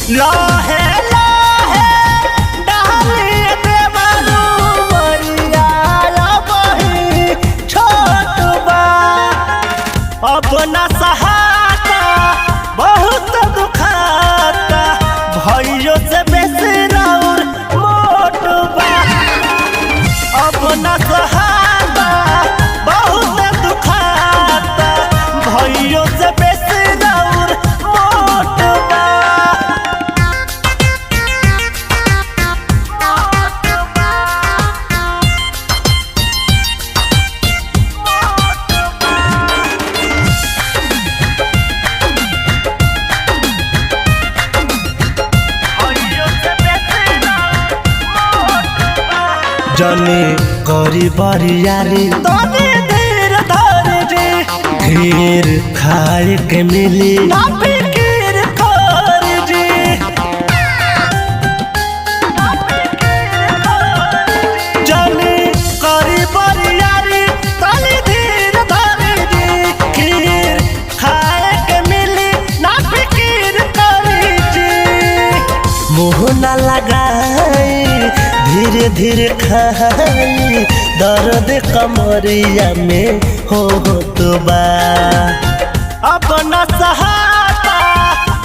लाहे लाहे डालिए देवरू मरिया बही छोट बा अब न सहाता बहुत दुखाता भइयो से बेसी राउर मोट बा अब न सहाता बहुत दुखाता भइयो से बेसी राउर मोट बा। जने करी बरियारी तने धीर धर रे धीर खाए के मिली ना फिकीर कर रे जने करी बरियारी तने धीर धर रे खीर खाए के मिली ना फिकीर कर रे मुँह ना लगाई धीरे धीरे खाई दर्द कमरिया में हो तो बा अब न सहाता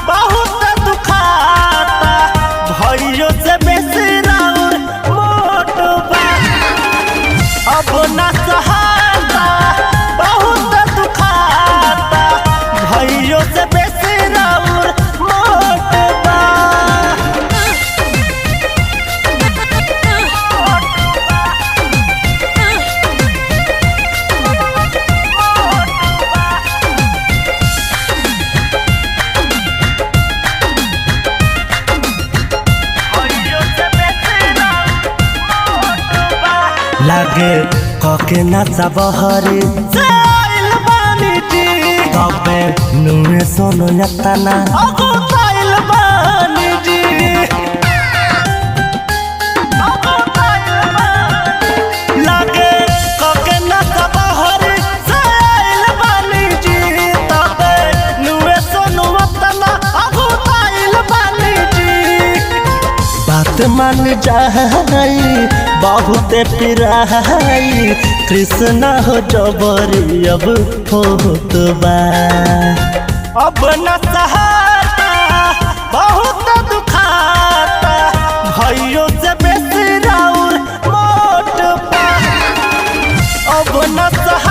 बहुत दुखाता भइयो से बेसी राउर मोट बा अब न सहाता बहुत दुखाता भइयो से बेसी राउर मोट बा। लागे कके नाचा बहरी साइल बानी जी तबे नुए सोनो यतना अगो साइल बानी जी लागे कके नाचा बहरी साइल बानी जी तबे नुए सोनो यतना अगो साइल बानी जी बात मान जाई बहुत पिराई कृष्ण हो जबरी अब होत बा अब न सहाता बहुत दुखाता भइयो से बेसी राउर मोट बा अब न सहाता।